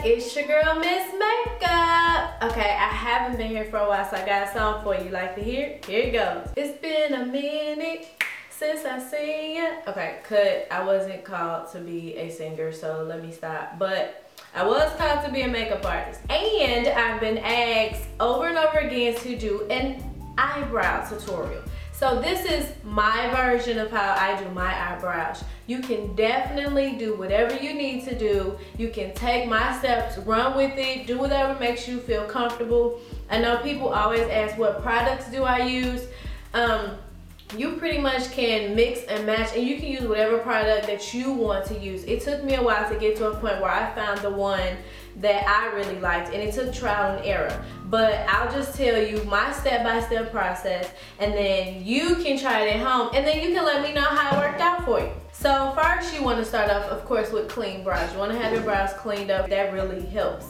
It's your girl, Miss Makeup. Okay, I haven't been here for a while, so I got a song for you. Like to hear? Here it goes. It's been a minute since I seen ya. Okay, cut. I wasn't called to be a singer, so let me stop. But I was called to be a makeup artist. And I've been asked over and over again to do an eyebrow tutorial. So this is my version of how I do my eyebrows. You can definitely do whatever you need to do. You can take my steps, run with it, do whatever makes you feel comfortable. I know people always ask, what products do I use? You pretty much can mix and match, and you can use whatever product that you want to use. It took me a while to get to a point where I found the one that I really liked, and it took trial and error. But I'll just tell you my step-by-step process, and then you can try it at home, and then you can let me know how it worked out for you. So first you want to start off, of course, with clean brows. You want to have your brows cleaned up. That really helps.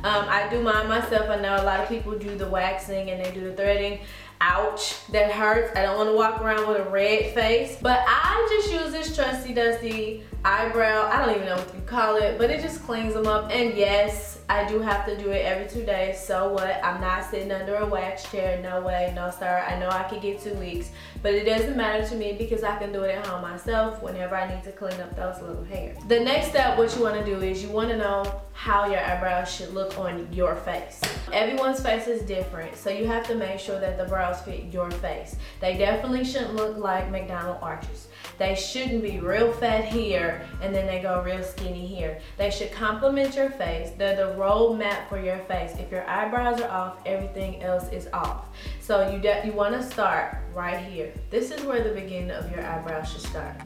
I do mine myself. I know a lot of people do the waxing and they do the threading. Ouch, that hurts. I don't want to walk around with a red face, but I just use this trusty dusty eyebrow. I don't even know what you call it, but it just cleans them up. And yes, I do have to do it every 2 days. So what? I'm not sitting under a wax chair. No way, no sir. I know I could get 2 weeks, but it doesn't matter to me because I can do it at home myself whenever I need to clean up those little hairs. The next step, what you want to do is you want to know how your eyebrows should look on your face. Everyone's face is different, so you have to make sure that the brows fit your face. They definitely shouldn't look like McDonald's arches. They shouldn't be real fat here and then they go real skinny here. They should complement your face. They're the roadmap for your face. If your eyebrows are off, everything else is off. So you want to start right here. This is where the beginning of your eyebrows should start.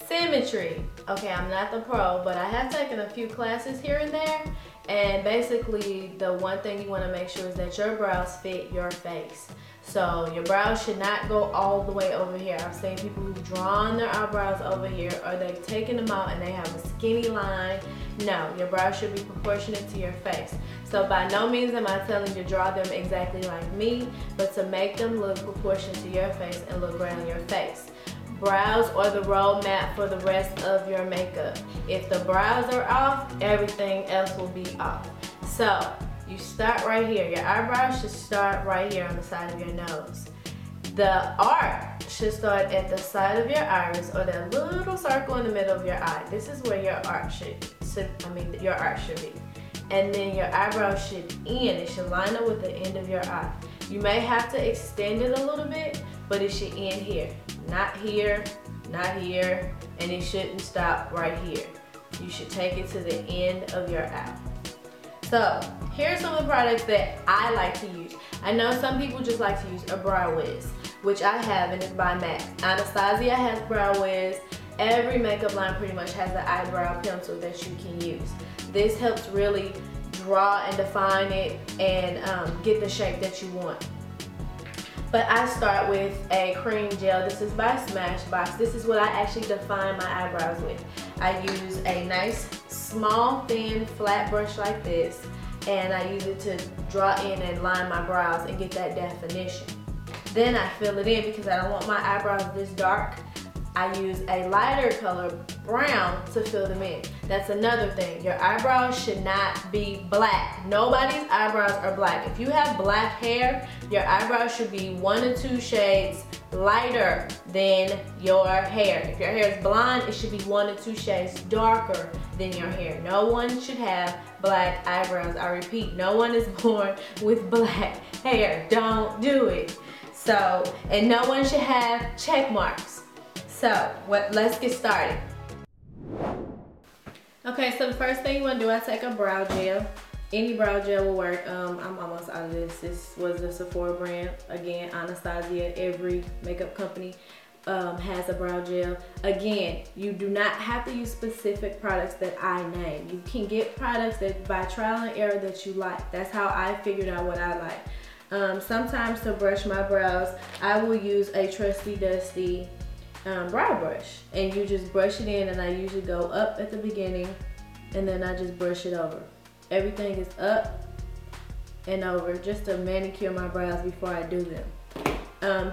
Symmetry. Okay, I'm not the pro, but I have taken a few classes here and there, and basically the one thing you want to make sure is that your brows fit your face. So your brows should not go all the way over here. I've seen people who've drawn their eyebrows over here, or they've taken them out and they have a skinny line. No, your brows should be proportionate to your face. So by no means am I telling you to draw them exactly like me, but to make them look proportionate to your face and look great on your face. Brows are the roadmap for the rest of your makeup. If the brows are off, everything else will be off. So you start right here. Your eyebrows should start right here on the side of your nose. The arc should start at the side of your iris, or that little circle in the middle of your eye. This is where your arc should be. And then your eyebrow should end. It should line up with the end of your eye. You may have to extend it a little bit, but it should end here. Not here, not here, and it shouldn't stop right here. You should take it to the end of your eye. So here's some of the products that I like to use. I know some people just like to use a brow wiz, which I have, and it's by MAC. Anastasia has brow wiz. Every makeup line pretty much has an eyebrow pencil that you can use. This helps really draw and define it and get the shape that you want. But I start with a cream gel. This is by Smashbox. This is what I actually define my eyebrows with. I use a nice, small, thin, flat brush like this, and I use it to draw in and line my brows and get that definition. Then I fill it in because I don't want my eyebrows this dark. I use a lighter color, brown, to fill them in. That's another thing. Your eyebrows should not be black. Nobody's eyebrows are black. If you have black hair, your eyebrows should be 1 or 2 shades lighter than your hair. If your hair is blonde, it should be 1 or 2 shades darker than your hair. No one should have black eyebrows. I repeat, no one is born with black hair. Don't do it. So, and no one should have check marks. So, let's get started. Okay, so the first thing you want to do, I take a brow gel. Any brow gel will work. I'm almost out of this. This was the Sephora brand. Again, Anastasia, every makeup company has a brow gel. Again, you do not have to use specific products that I name. You can get products that by trial and error that you like. That's how I figured out what I like. Sometimes to brush my brows, I will use a trusty dusty brow brush, and you just brush it in, and I usually go up at the beginning and then I just brush it over. Everything is up and over just to manicure my brows before I do them.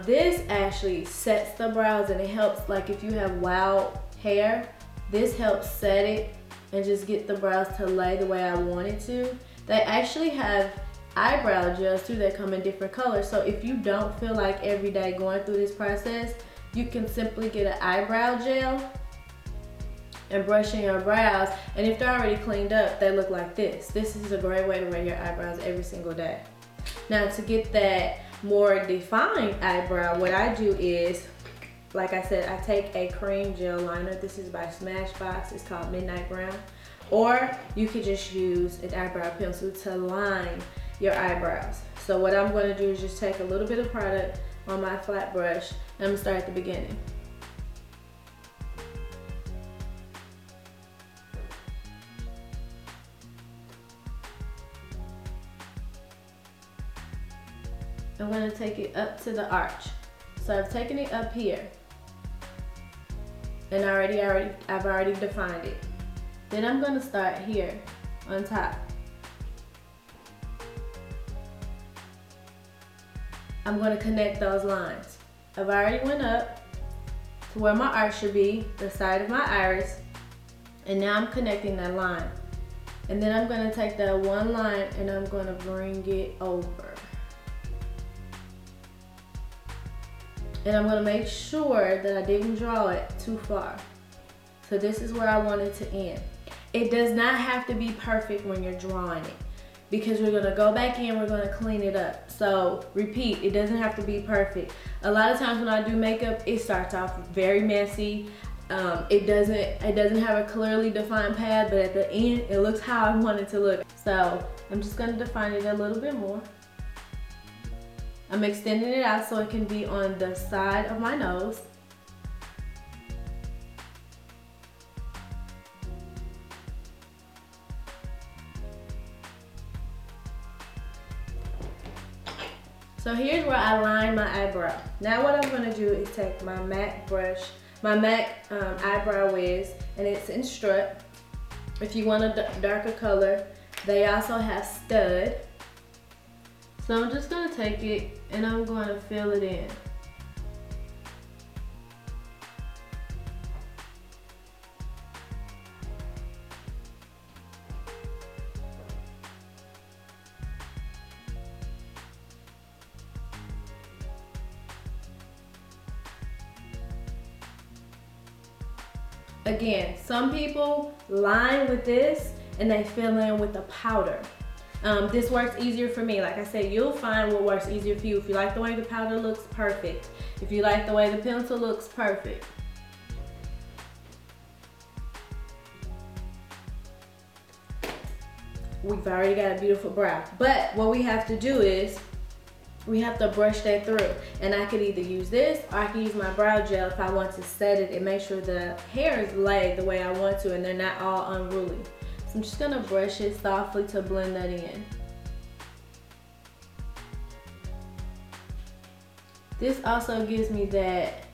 This actually sets the brows, and it helps, like if you have wild hair, This helps set it and just get the brows to lay the way I want it to. They actually have eyebrow gels too that come in different colors. So if you don't feel like every day going through this process, you can simply get an eyebrow gel and brush in your brows. And if they're already cleaned up, they look like this. This is a great way to wear your eyebrows every single day. Now to get that more defined eyebrow, what I do is, like I said, I take a cream gel liner. This is by Smashbox. It's called Midnight Brown. Or you could just use an eyebrow pencil to line your eyebrows. So what I'm going to do is just take a little bit of product on my flat brush, and I'm going to start at the beginning. I'm going to take it up to the arch. So I've taken it up here, and I've already defined it. Then I'm going to start here on top. I'm going to connect those lines. I've already went up to where my arch should be, the side of my iris, and now I'm connecting that line. And then I'm going to take that one line and I'm going to bring it over. And I'm going to make sure that I didn't draw it too far. So this is where I want it to end. It does not have to be perfect when you're drawing it, because we're going to go back in, we're going to clean it up. So repeat, it doesn't have to be perfect. A lot of times when I do makeup, it starts off very messy. It doesn't have a clearly defined path, but at the end, it looks how I want it to look. So I'm just going to define it a little bit more. I'm extending it out so it can be on the side of my nose. So here's where I line my eyebrow. Now what I'm gonna do is take my MAC brush, my MAC eyebrow wiz, and it's in strut. If you want a darker color, they also have stud. So I'm just gonna take it and I'm gonna fill it in. Again, some people line with this and they fill in with the powder. This works easier for me. Like I said, you'll find what works easier for you. If you like the way the powder looks, perfect. If you like the way the pencil looks, perfect. We've already got a beautiful brow. But what we have to do is, we have to brush that through. And I could either use this or I can use my brow gel if I want to set it and make sure the hair is laid the way I want to and they're not all unruly. So I'm just gonna brush it softly to blend that in. This also gives me that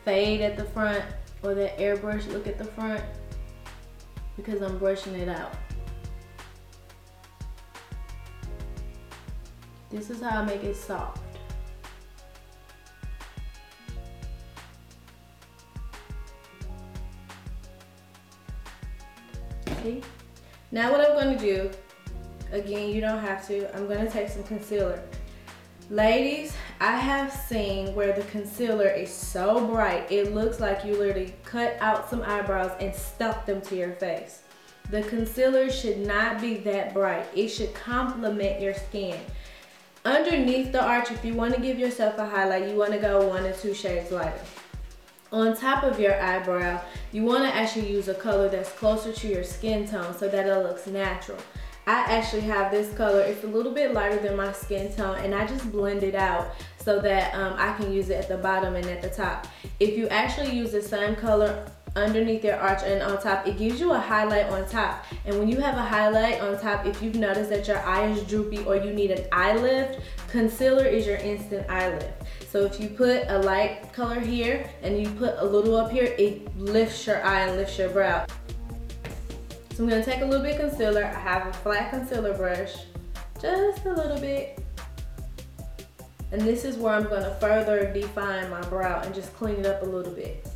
fade at the front, or that airbrush look at the front, because I'm brushing it out. This is how I make it soft. See? Now what I'm going to do, again, you don't have to, I'm going to take some concealer. Ladies, I have seen where the concealer is so bright, it looks like you literally cut out some eyebrows and stuck them to your face. The concealer should not be that bright. It should complement your skin. Underneath the arch, if you want to give yourself a highlight, you want to go 1 or 2 shades lighter. On top of your eyebrow, you want to actually use a color that's closer to your skin tone so that it looks natural. I actually have this color. It's a little bit lighter than my skin tone, and I just blend it out so that I can use it at the bottom and at the top. If you actually use the same color underneath your arch and on top, it gives you a highlight on top. And when you have a highlight on top, if you've noticed that your eye is droopy or you need an eye lift, concealer is your instant eye lift. So if you put a light color here and you put a little up here, it lifts your eye and lifts your brow. So I'm gonna take a little bit of concealer. I have a flat concealer brush, just a little bit. And this is where I'm gonna further define my brow and just clean it up a little bit.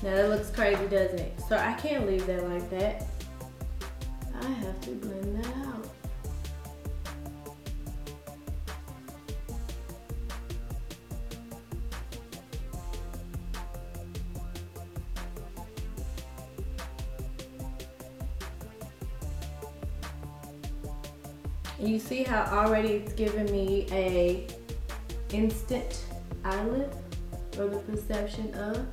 Now that looks crazy, doesn't it? So I can't leave that like that. I have to blend that out. You see how already it's giving me a instant eye lift, or the perception of.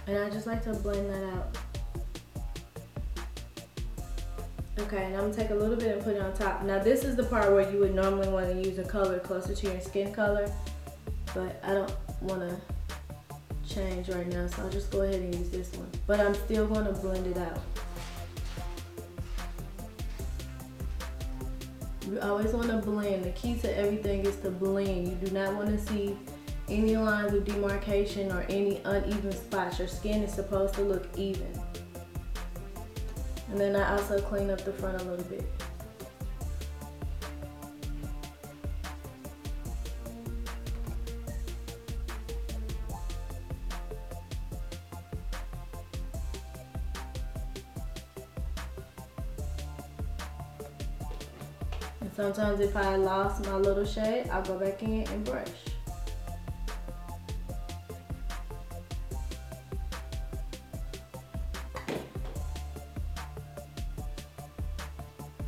And I just like to blend that out. Okay, and I'm gonna take a little bit and put it on top. Now this is the part where you would normally want to use a color closer to your skin color, but I don't want to change right now, so I'll just go ahead and use this one. But I'm still going to blend it out. You always want to blend. The key to everything is to blend. You do not want to see any lines of demarcation or any uneven spots. Your skin is supposed to look even. And then I also clean up the front a little bit. And sometimes if I lost my little shade, I'll go back in and brush.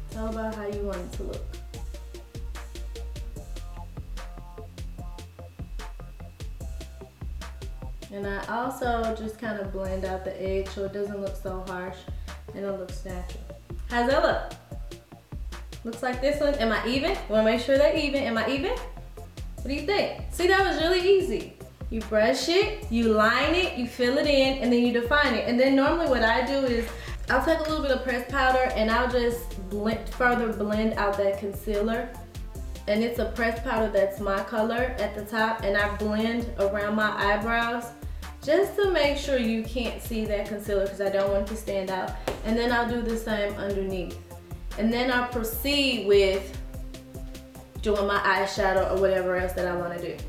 It's all about how you want it to look. And I also just kind of blend out the edge so it doesn't look so harsh and it looks natural. How's that look? Looks like this one. Am I even? You wanna make sure they're even. Am I even? What do you think? See, that was really easy. You brush it, you line it, you fill it in, and then you define it. And then normally what I do is I'll take a little bit of pressed powder and I'll just further blend out that concealer. And it's a pressed powder that's my color at the top, and I blend around my eyebrows just to make sure you can't see that concealer because I don't want it to stand out. And then I'll do the same underneath. And then I'll proceed with doing my eyeshadow or whatever else that I want to do.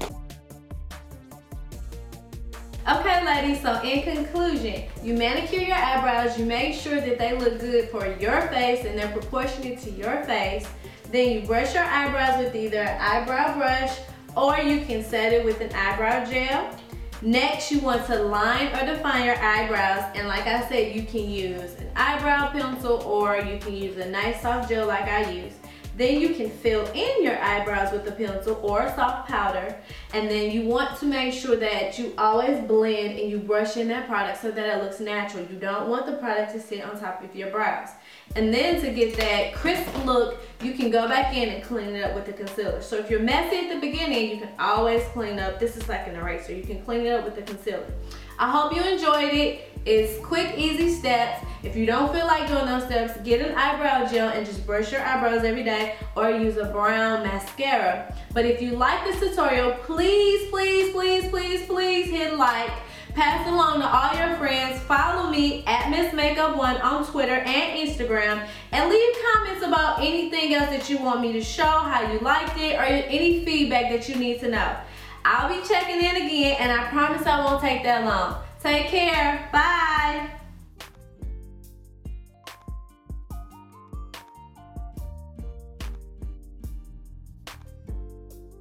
Okay, ladies, so in conclusion, you manicure your eyebrows, you make sure that they look good for your face and they're proportionate to your face. Then you brush your eyebrows with either an eyebrow brush or you can set it with an eyebrow gel. Next, you want to line or define your eyebrows, and like I said, you can use an eyebrow pencil or you can use a nice soft gel like I use. Then you can fill in your eyebrows with a pencil or a soft powder, and then you want to make sure that you always blend and you brush in that product so that it looks natural. You don't want the product to sit on top of your brows. And then to get that crisp look, you can go back in and clean it up with the concealer. So if you're messy at the beginning, you can always clean up. This is like an eraser. You can clean it up with the concealer. I hope you enjoyed it. It's quick, easy steps. If you don't feel like doing those steps, get an eyebrow gel and just brush your eyebrows every day, or use a brown mascara. But if you like this tutorial, please, please, please, please, please hit like. Pass it along to all your friends. Follow me at Miss Makeup One on Twitter and Instagram, and leave comments about anything else that you want me to show, how you liked it, or any feedback that you need to know. I'll be checking in again, and I promise I won't take that long. Take care. Bye.